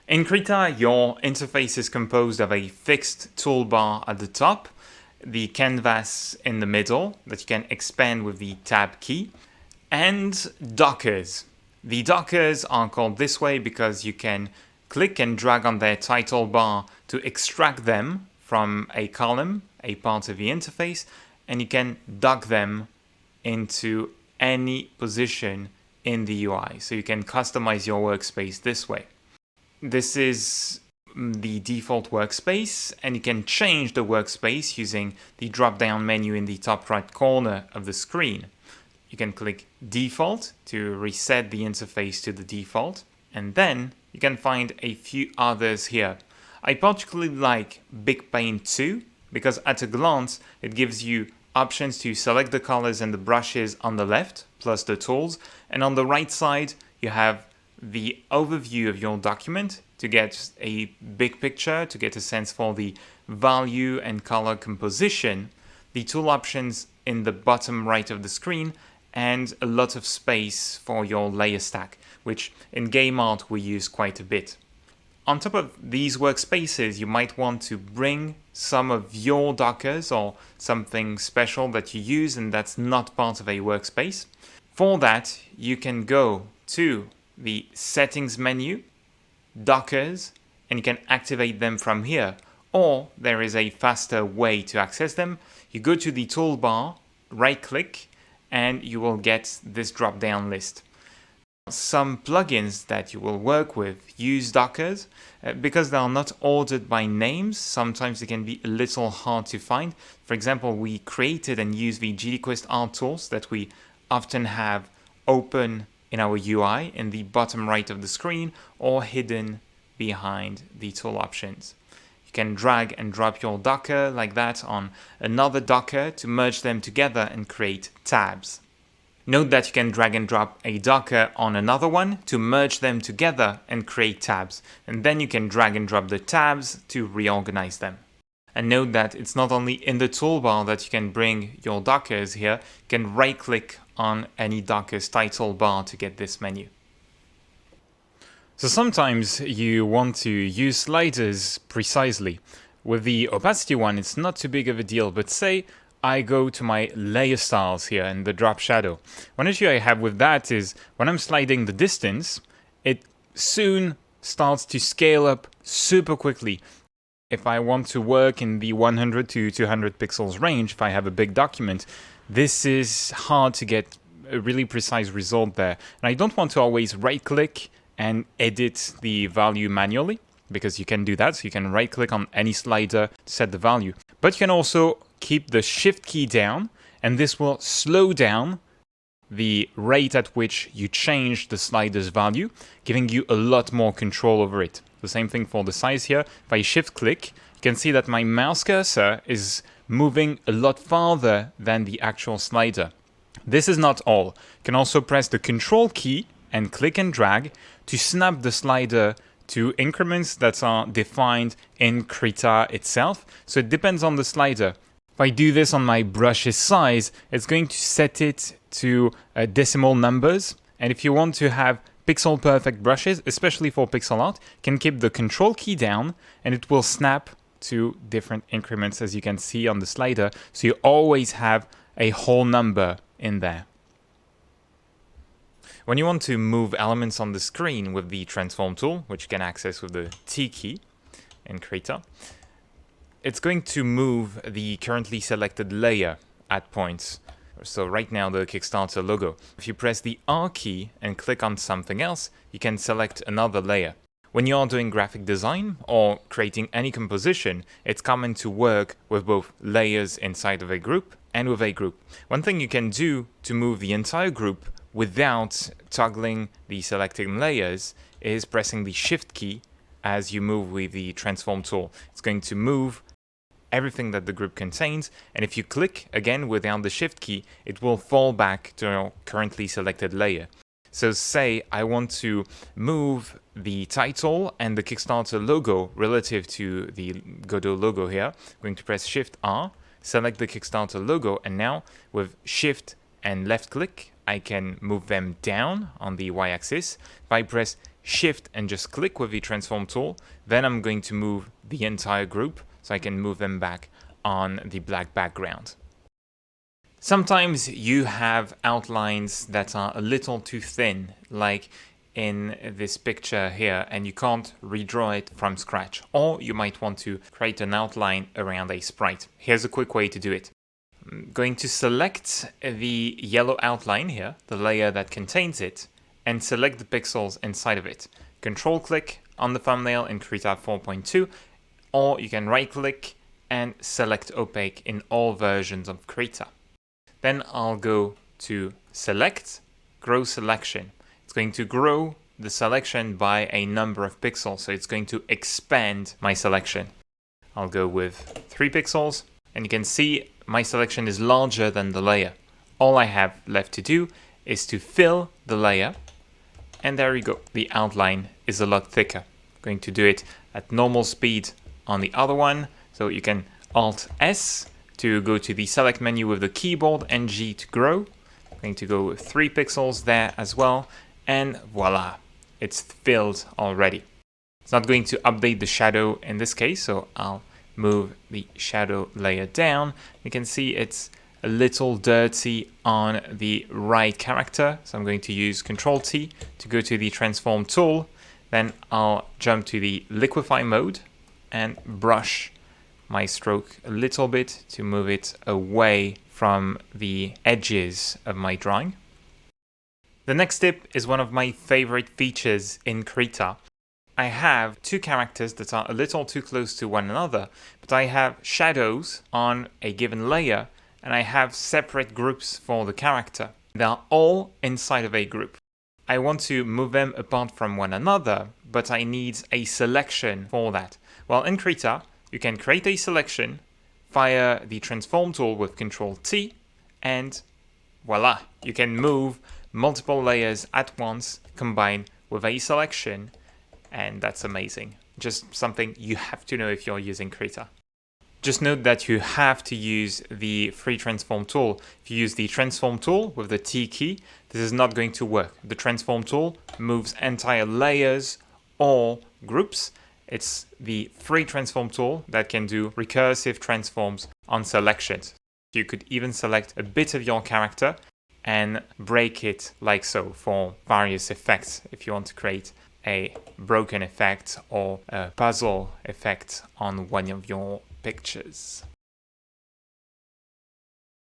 In Krita, your interface is composed of a fixed toolbar at the top, the canvas in the middle that you can expand with the tab key, and dockers. The dockers are called this way because you can click and drag on their title bar to extract them from a column, a part of the interface, and you can dock them into any position in the UI. So you can customize your workspace this way. This is the default workspace, and you can change the workspace using the drop-down menu in the top right corner of the screen. You can click Default to reset the interface to the default, and then you can find a few others here. I particularly like Big Paint 2 because at a glance it gives you options to select the colors and the brushes on the left, plus the tools, and on the right side you have the overview of your document to get a big picture, to get a sense for the value and color composition, the tool options in the bottom right of the screen, and a lot of space for your layer stack, which in game art we use quite a bit. On top of these workspaces, you might want to bring some of your dockers or something special that you use and that's not part of a workspace. For that, you can go to the settings menu, dockers, and you can activate them from here. Or there is a faster way to access them. You go to the toolbar, right click, and you will get this drop down list. Some plugins that you will work with use dockers because they are not ordered by names. Sometimes they can be a little hard to find. For example, we created and use the GDQuest art tools that we often have open in our UI in the bottom right of the screen or hidden behind the tool options. You can drag and drop your Docker like that on another Docker to merge them together and create tabs. Note that you can drag and drop a Docker on another one to merge them together and create tabs, and then you can drag and drop the tabs to reorganize them. And note that it's not only in the toolbar that you can bring your Dockers here, you can right-click on any Docker's title bar to get this menu. So sometimes you want to use sliders precisely. With the opacity one, it's not too big of a deal, but say I go to my layer styles here in the drop shadow. One issue I have with that is when I'm sliding the distance, it soon starts to scale up super quickly. If I want to work in the 100 to 200 pixels range, if I have a big document, this is hard to get a really precise result there. And I don't want to always right-click and edit the value manually, because you can do that. So you can right-click on any slider to set the value. But you can also keep the Shift key down, and this will slow down the rate at which you change the slider's value, giving you a lot more control over it. The same thing for the size here. If I shift click, you can see that my mouse cursor is moving a lot farther than the actual slider. This is not all. You can also press the Control key and click and drag to snap the slider to increments that are defined in Krita itself. So it depends on the slider. If I do this on my brush's size, it's going to set it to decimal numbers. And if you want to have pixel perfect brushes, especially for pixel art, you can keep the Control key down and it will snap to different increments, as you can see on the slider. So you always have a whole number in there. When you want to move elements on the screen with the transform tool, which you can access with the T key in Krita, it's going to move the currently selected layer at points. So right now the Kickstarter logo. If you press the R key and click on something else, you can select another layer. When you are doing graphic design or creating any composition, it's common to work with both layers inside of a group and with a group. One thing you can do to move the entire group without toggling the selecting layers is pressing the Shift key as you move with the transform tool. It's going to move everything that the group contains, and if you click again without the Shift key, it will fall back to your currently selected layer. So say I want to move the title and the Kickstarter logo relative to the Godot logo here. I'm going to press Shift R, select the Kickstarter logo, and now with Shift and left click, I can move them down on the Y-axis. If I press Shift and just click with the transform tool. Then I'm going to move the entire group so I can move them back on the black background. Sometimes you have outlines that are a little too thin, like in this picture here, and you can't redraw it from scratch. Or you might want to create an outline around a sprite. Here's a quick way to do it. I'm going to select the yellow outline here, the layer that contains it, and select the pixels inside of it. Control click on the thumbnail in Krita 4.2, or you can right click and select opaque in all versions of Krita. Then I'll go to select, grow selection. It's going to grow the selection by a number of pixels, so it's going to expand my selection. I'll go with 3 pixels, and you can see my selection is larger than the layer. All I have left to do is to fill the layer, and there you go. The outline is a lot thicker. I'm going to do it at normal speed on the other one, so you can Alt-S to go to the select menu with the keyboard and G to grow. I'm going to go with 3 pixels there as well, and voila, it's filled already. It's not going to update the shadow in this case, so I'll move the shadow layer down. You can see it's a little dirty on the right character, so I'm going to use Ctrl-T to go to the transform tool. Then I'll jump to the Liquify mode and brush my stroke a little bit to move it away from the edges of my drawing. The next tip is one of my favorite features in Krita. I have 2 characters that are a little too close to one another, but I have shadows on a given layer, and I have separate groups for the character. They are all inside of a group. I want to move them apart from one another, but I need a selection for that. Well, in Krita, you can create a selection via the transform tool with Ctrl-T, and voila, you can move multiple layers at once combined with a selection, and that's amazing. Just something you have to know if you're using Krita. Just note that you have to use the free transform tool. If you use the transform tool with the T key, this is not going to work. The transform tool moves entire layers or groups. It's the free transform tool that can do recursive transforms on selections. You could even select a bit of your character and break it like so for various effects if you want to create a broken effect or a puzzle effect on one of your pictures.